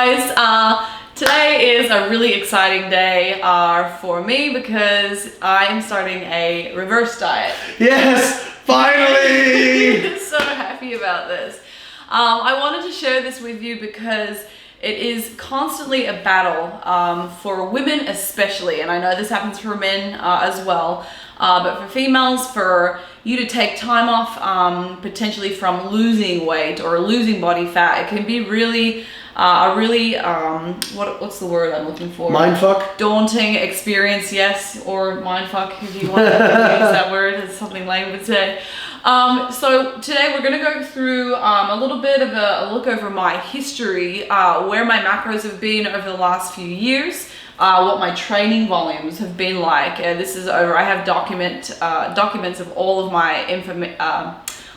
guys, today is a really exciting day for me because I am starting a reverse diet. Yes, finally! So happy about this. I wanted to share this with you because it is constantly a battle for women especially, and I know this happens for men as well, but for females, for you to take time off potentially from losing weight or losing body fat, it can be really what's the word I'm looking for? Mindfuck? Daunting experience, yes, or mindfuck if you want to use that word, as something Lane would say. So today we're going to go through a little bit of a look over my history, where my macros have been over the last few years, what my training volumes have been like. This is over. I have documents of all of my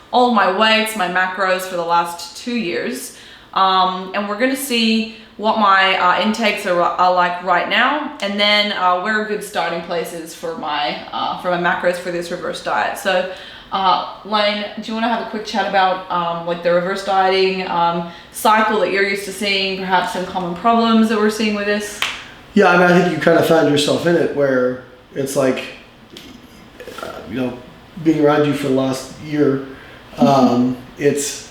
all of my weights, my macros for the last 2 years. And we're going to see what my intakes are like right now, and then where a good starting place is for my macros for this reverse diet. So Lane, do you want to have a quick chat about like the reverse dieting cycle that you're used to seeing, perhaps some common problems that we're seeing with this? Yeah, I mean, I think you kind of found yourself in it where it's like, being around you for the last year, it's,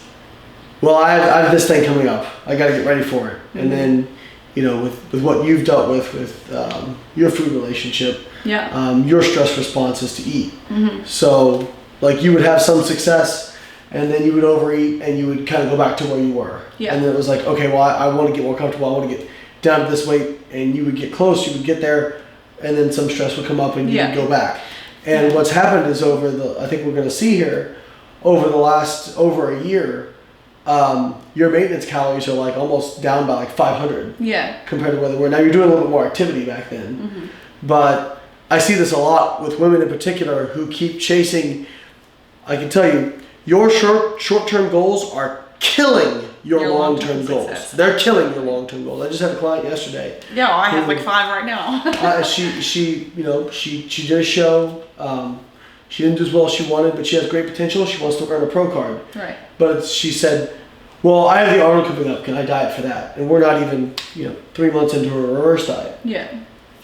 well, I have this thing coming up. I got to get ready for it. Mm-hmm. And then, with what you've dealt with your food relationship, your stress responses to eat. Mm-hmm. So, like, you would have some success, and then you would overeat, and you would kind of go back to where you were. Yeah. And then it was like, okay, well, I want to get more comfortable. I want to get down to this weight, and you would get close. You would get there, and then some stress would come up, and you would go back. And what's happened is I think we're going to see here, over a year, your maintenance calories are like almost down by like 500 compared to where they were. Now you're doing a little bit more activity back then, mm-hmm. but I see this a lot with women in particular who keep chasing. I can tell you, your short-term goals are killing your long-term goals. Success. They're killing your long-term goals. I just had a client yesterday. Yeah, I have like 5 right now. she did a show. She didn't do as well as she wanted, but she has great potential. She wants to earn a pro card. Right. But she said, well, I have the Arnold coming up. Can I diet for that? And we're not even, 3 months into a reverse diet. Yeah.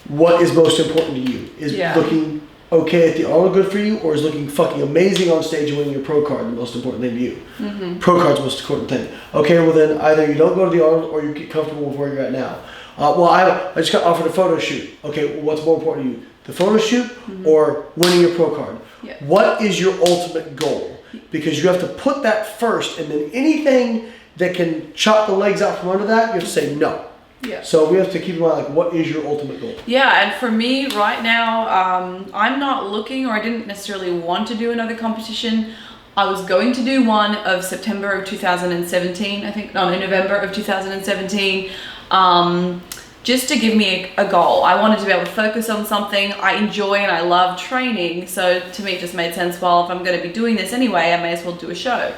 What is most important to you? Is looking okay at the Arnold good for you, or is looking fucking amazing on stage and winning your pro card the most important thing to you? Mm-hmm. Pro card's the most important thing. Okay, well then either you don't go to the Arnold or you get comfortable with where you're at now. Well, I just got offered a photo shoot. Okay, well, what's more important to you? The photo shoot or winning your pro card? Yeah. What is your ultimate goal? Because you have to put that first, and then anything that can chop the legs out from under that, you have to say no. Yeah. So we have to keep in mind, like, what is your ultimate goal? Yeah, and for me right now, I'm not looking, or I didn't necessarily want to do another competition. I was going to do one of September of 2017, I think, no, in November of 2017, just to give me a goal. I wanted to be able to focus on something. I enjoy and I love training, so to me it just made sense, well, if I'm going to be doing this anyway, I may as well do a show.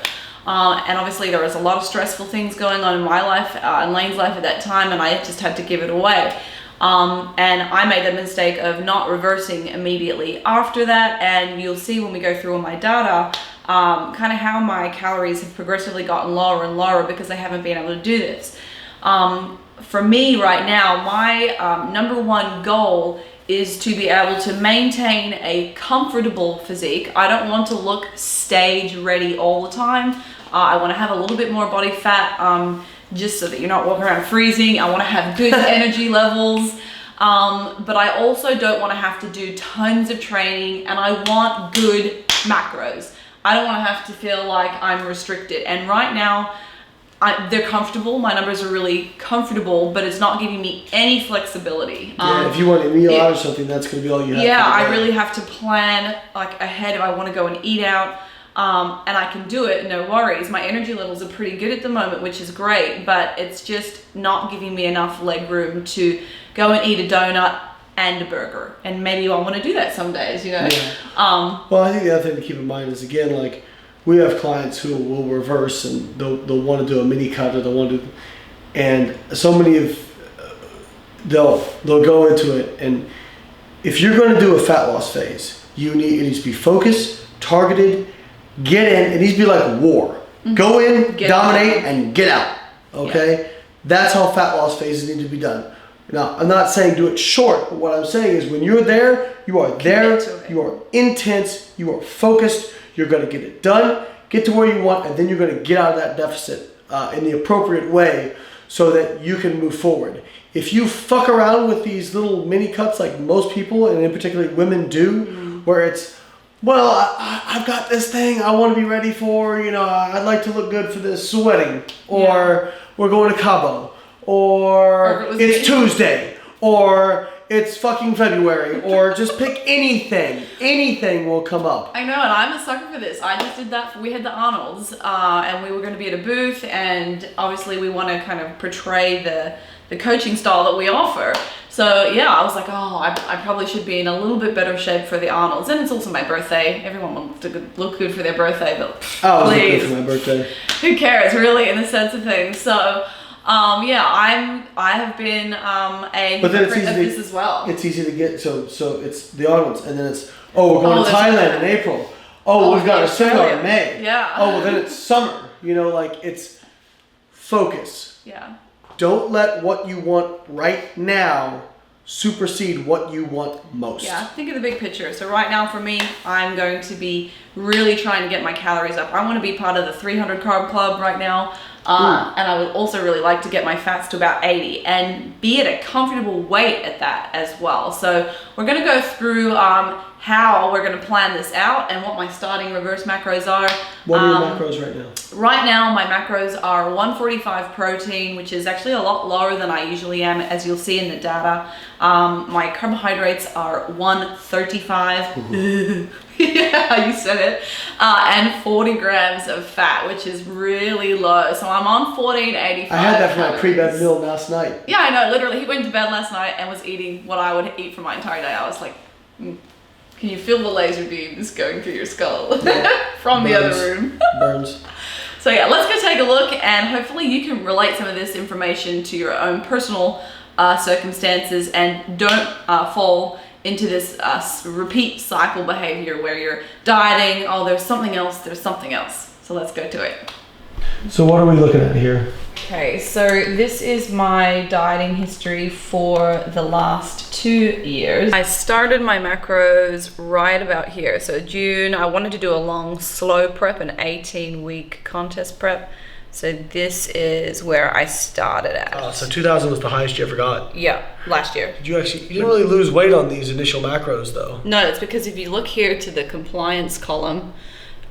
And obviously there was a lot of stressful things going on in my life and Lane's life at that time, and I just had to give it away. And I made the mistake of not reversing immediately after that, and you'll see when we go through all my data, kind of how my calories have progressively gotten lower and lower because I haven't been able to do this. For me right now, my number one goal is to be able to maintain a comfortable physique. I don't want to look stage ready all the time. I want to have a little bit more body fat, just so that you're not walking around freezing. I want to have good energy levels, but I also don't want to have to do tons of training, and I want good macros. I don't want to have to feel like I'm restricted. And right now, they're comfortable. My numbers are really comfortable, but it's not giving me any flexibility. If you want to meal out or something, that's going to be all you have. Yeah, I really have to plan like ahead if I want to go and eat out. And I can do it, no worries. My energy levels are pretty good at the moment, which is great, but it's just not giving me enough leg room to go and eat a donut and a burger. And maybe I want to do that some days, Yeah. Well, I think the other thing to keep in mind is, again, like, we have clients who will reverse and they'll want to do a mini cut, or they'll want to do, and so many of, they'll go into it, and if you're going to do a fat loss phase, it needs to be focused, targeted, get in. It needs to be like war. Mm-hmm. Go in, dominate, and get out. Okay? That's how fat loss phases need to be done. Now, I'm not saying do it short, but what I'm saying is when you're there, you are there, you are intense, you are focused, you're going to get it done, get to where you want, and then you're going to get out of that deficit in the appropriate way so that you can move forward. If you fuck around with these little mini cuts like most people, and in particular women do, where it's, well, I've got this thing I want to be ready for, I'd like to look good for this wedding, or we're going to Cabo, or it's Tuesday, or it's fucking February, or just pick anything. Anything will come up. I know, and I'm a sucker for this. I just did that. We had the Arnolds, and we were going to be at a booth, and obviously we want to kind of portray the coaching style that we offer. So yeah, I was like, oh, I probably should be in a little bit better shape for the Arnolds. And it's also my birthday. Everyone wants to look good for their birthday, but please, look good for my birthday. Who cares, really, in the sense of things. So I have been a hypocrite of this as well. It's easy to get, so it's the Arnold's, and then it's, we're going to Thailand in April. We've got a seminar in May. Yeah. Well then it's summer. It's focus. Yeah. Don't let what you want right now supersede what you want most. Yeah, think of the big picture. So right now for me, I'm going to be really trying to get my calories up. I want to be part of the 300 carb club right now. And I would also really like to get my fats to about 80 and be at a comfortable weight at that as well. So we're going to go through how we're going to plan this out and what my starting reverse macros are. What are your macros right now? Right now, my macros are 145 protein, which is actually a lot lower than I usually am, as you'll see in the data. My carbohydrates are 135. Yeah, you said it. And 40 grams of fat, which is really low. So I'm on 1485. I had that for my pre-bed meal last night. Yeah, I know. Literally, he went to bed last night and was eating what I would eat for my entire day. I was like, can you feel the laser beams going through your skull from the other room? Burns. So yeah, let's go take a look, and hopefully you can relate some of this information to your own personal circumstances and don't fall into this repeat cycle behavior where you're dieting, there's something else. So let's go to it. So what are we looking at here? Okay, so this is my dieting history for the last 2 years. I started my macros right about here. So June, I wanted to do a long, slow prep, an 18-week contest prep. So this is where I started at. So 2000 was the highest you ever got? Yeah, last year. You didn't really lose weight on these initial macros though? No, it's because if you look here to the compliance column,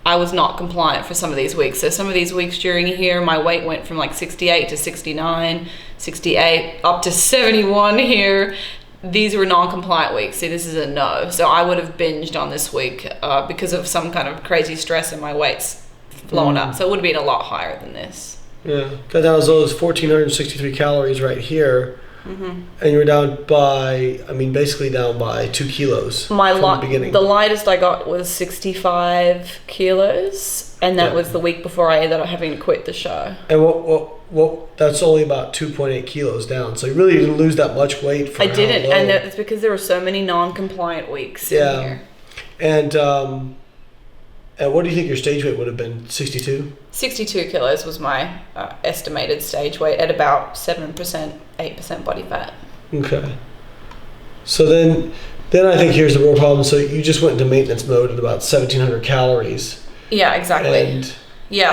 I was not compliant for some of these weeks. So some of these weeks during here, my weight went from like 68 to 69, 68, up to 71 here. These were non-compliant weeks. See, this is a no. So I would have binged on this week because of some kind of crazy stress and my weight's blowing up. So it would have been a lot higher than this. Yeah, got down as low as 1,463 calories right here. Mm-hmm. And you were down by, basically down by 2 kilos from the beginning. The lightest I got was 65 kilos, and that was the week before I ended up having to quit the show. And what that's only about 2.8 kilos down. So you really didn't lose that much weight for I didn't, and it's because there were so many non-compliant weeks in here. And what do you think your stage weight would have been? 62? 62 kilos was my estimated stage weight at about 7%, 8% body fat. Okay. So then I think here's the real problem. So you just went into maintenance mode at about 1,700 calories. Yeah, exactly. And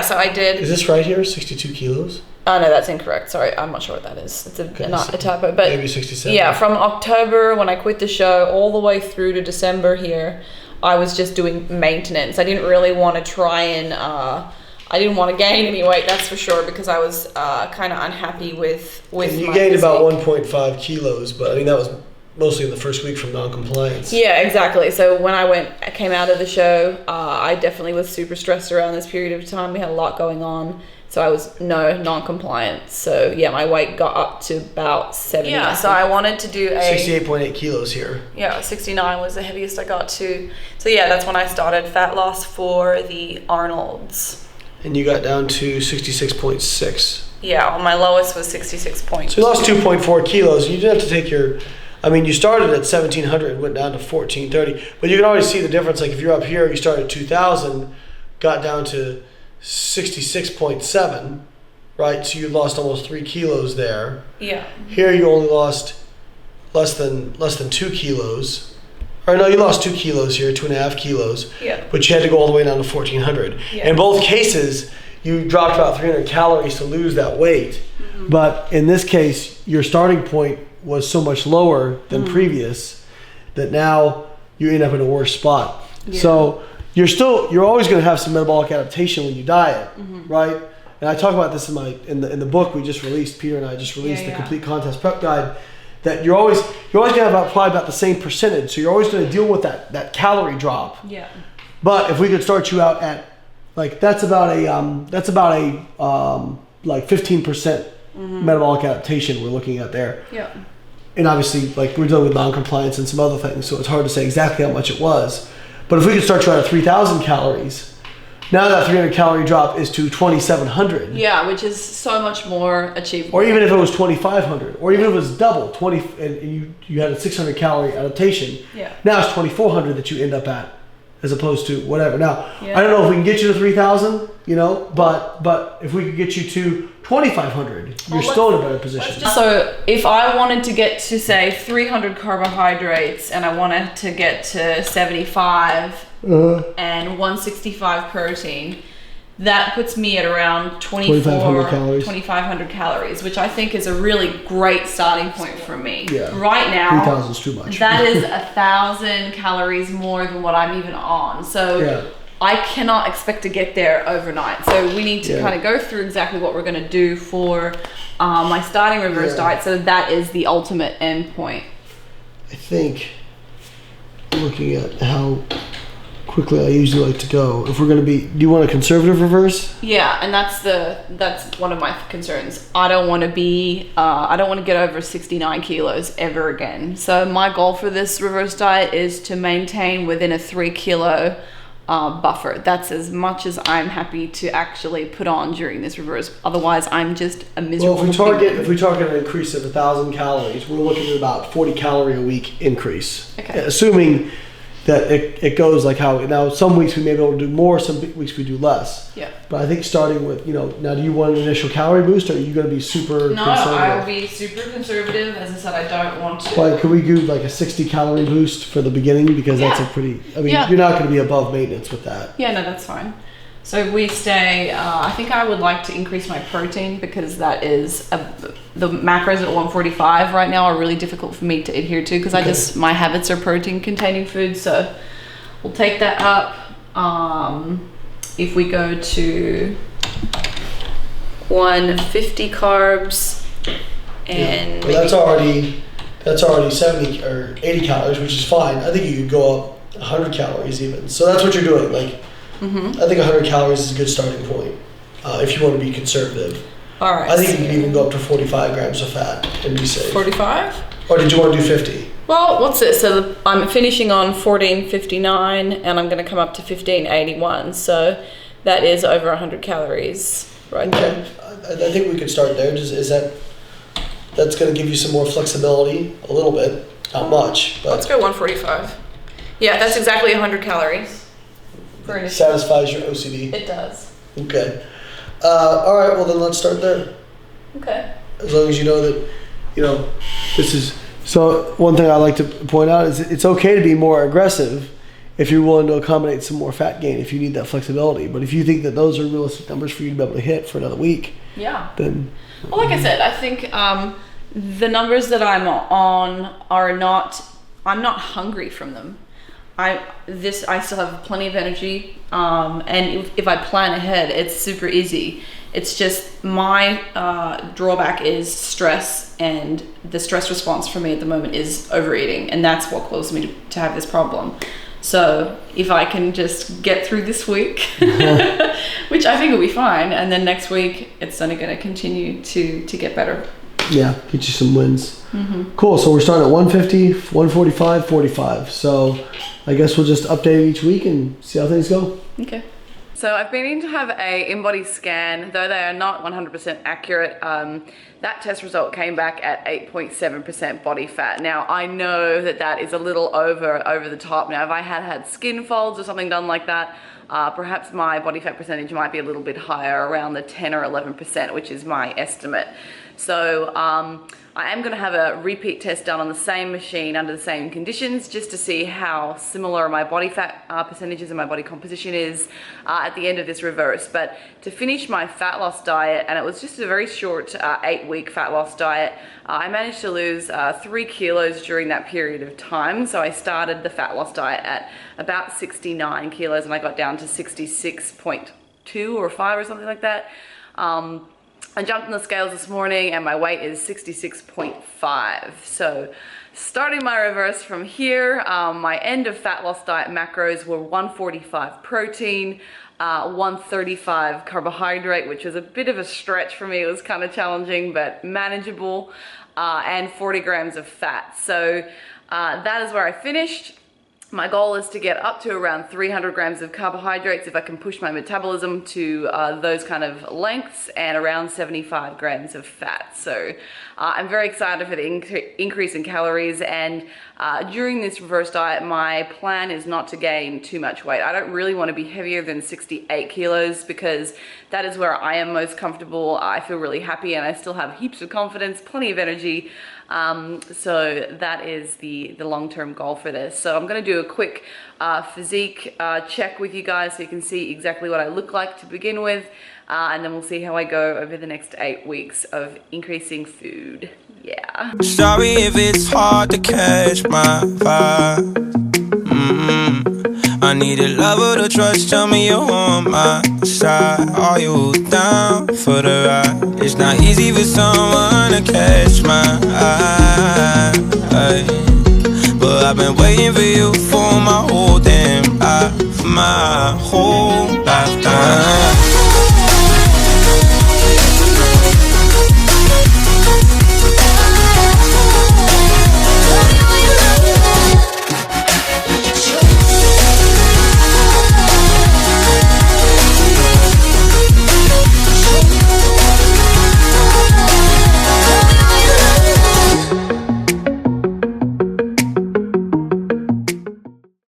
so I did. Is this right here? 62 kilos? Oh, no, that's incorrect. Sorry, I'm not sure what that is. It's not a typo. But maybe 67. Yeah, from October when I quit the show all the way through to December here, I was just doing maintenance. I didn't really want to try and, I didn't want to gain any weight, that's for sure, because I was kind of unhappy with and you gained about 1.5 kilos, but that was mostly in the first week from non-compliance. Yeah, exactly. So when I came out of the show, I definitely was super stressed around this period of time. We had a lot going on. So I was non-compliant. So yeah, my weight got up to about 70. Yeah, so I wanted to do 68.8 kilos here. Yeah, 69 was the heaviest I got to. So yeah, that's when I started fat loss for the Arnold's. And you got down to 66.6. Yeah, well, my lowest was 66.2. So you lost 2.4 kilos. You didn't have to take your, you started at 1,700 and went down to 1,430. But you can always see the difference. Like if you're up here, you started at 2,000, got down to 66.7, right? So you lost almost 3 kilos there. Yeah. Here you only lost less than 2 kilos. Or no, you lost 2 kilos here, 2.5 kilos. Yeah. But you had to go all the way down to 1,400. Yeah. In both cases, you dropped about 300 calories to lose that weight. Mm-hmm. But in this case, your starting point was so much lower than Mm-hmm. previous that now you end up in a worse spot. Yeah. So you're always going to have some metabolic adaptation when you diet, Mm-hmm. right? And I talk about this in the book we just released. Peter and I just released the Complete Contest Prep Guide. That you're always going to have probably about the same percentage. So you're always going to deal with that calorie drop. Yeah. But if we could start you out at like that's about a like 15% metabolic adaptation we're looking at there. Yeah. And obviously, like we're dealing with non-compliance and some other things, so it's hard to say exactly how much it was. But if we could start you out at 3,000 calories, now that 300 calorie drop is to 2,700. Yeah, which is so much more achievable. Or even if it was 2,500, or even if it was double 20, and you had a 600 calorie adaptation. Yeah. Now it's 2,400 that you end up at, as opposed to whatever. Now Yeah. I don't know if we can get you to 3,000, but if we could get you to 2,500, you're still in a better position. So if I wanted to get to say 300 carbohydrates and I wanted to get to 75 and 165 protein, that puts me at around 2,500 calories, which I think is a really great starting point for me. Yeah. Right now, 3,000 is too much. That is 1,000 calories more than what I'm even on. So Yeah. I cannot expect to get there overnight. So we need to Yeah. kind of go through exactly what we're going to do for my starting reverse diet. So that is the ultimate end point. I think looking at how quickly I usually like to go, if we're going to be, do you want a conservative reverse? Yeah, and that's one of my concerns. I don't want to get over 69 kilos ever again. So my goal for this reverse diet is to maintain within a 3 kilo buffer. That's as much as I'm happy to actually put on during this reverse. Otherwise, I'm just a miserable. Well, if we target an increase of 1,000 calories, we're looking at about 40 calorie a week increase. Okay. Assuming that it goes like how now some weeks we may be able to do more, some weeks we do less. Yeah. But I think starting with, now do you want an initial calorie boost, or are you going to be super No, conservative? I will be super conservative. As I said, I don't want to. Like, could we do like a 60 calorie boost for the beginning? Because that's a pretty, you're not going to be above maintenance with that. Yeah, no, that's fine. So we stay, I think I would like to increase my protein because that is, the macros at 145 right now are really difficult for me to adhere to because my habits are protein containing foods. So we'll take that up. If we go to 150 carbs and well, that's already 70 or 80 calories, which is fine. I think you could go up 100 calories even. So that's what you're doing. Like, I think 100 calories is a good starting point if you want to be conservative. all right. I think you can even go up to 45 grams of fat and be safe. 45? Or did you want to do 50? Well, what's this? So I'm finishing on 1459 and I'm going to come up to 1581. So that is over 100 calories right there. I think we could start there. That's going to give you some more flexibility a little bit, not much, but Let's go 145. Yeah, that's exactly 100 calories. satisfies your OCD. It does. Okay. All right. Well, then let's start there. Okay. As long as you know that, this is. So one thing I like to point out is it's okay to be more aggressive if you're willing to accommodate some more fat gain if you need that flexibility. But if you think that those are realistic numbers for you to be able to hit for another week, then. Well, like I said, I think the numbers that I'm on are not. I'm not hungry from them. I still have plenty of energy, and if I plan ahead, it's super easy. It's just my drawback is stress, and the stress response for me at the moment is overeating, and that's what caused me to have this problem. So if I can just get through this week, which I think will be fine, and then next week it's only going to continue to get better. Yeah, get you some wins. Cool. So we're starting at 150, 145, 45. So I guess we'll just update each week and see how things go. Okay. So I've been in to have a in-body scan, though they are not 100% accurate. That test result came back at 8.7% body fat. Now I know that is a little over the top. Now if I had skin folds or something done like that, perhaps my body fat percentage might be a little bit higher, around the 10 or 11%, which is my estimate. So I am going to have a repeat test done on the same machine under the same conditions, just to see how similar my body fat percentages and my body composition is at the end of this reverse. But to finish my fat loss diet, and it was just a very short 8-week fat loss diet, I managed to lose 3 kilos during that period of time. So I started the fat loss diet at about 69 kilos and I got down to 66.2 or 5 or something like that. I jumped on the scales this morning and my weight is 66.5. So starting my reverse from here, my end of fat loss diet macros were 145 protein, 135 carbohydrate, which was a bit of a stretch for me. It was kind of challenging, but manageable, and 40 grams of fat. So that is where I finished. My goal is to get up to around 300 grams of carbohydrates if I can push my metabolism to those kind of lengths, and around 75 grams of fat. So I'm very excited for the increase in calories, and during this reverse diet, my plan is not to gain too much weight. I don't really want to be heavier than 68 kilos because that is where I am most comfortable. I feel really happy and I still have heaps of confidence, plenty of energy. So that is the long-term goal for this. So I'm going to do a quick physique check with you guys so you can see exactly what I look like to begin with, and then we'll see how I go over the next 8 weeks of increasing food. Yeah. Sorry if it's hard to catch my vibe. I need a lover to trust, tell me you're on my side. Are you down for the ride? It's not easy for someone to catch my eye, but I've been waiting for you for my whole damn life. My whole lifetime.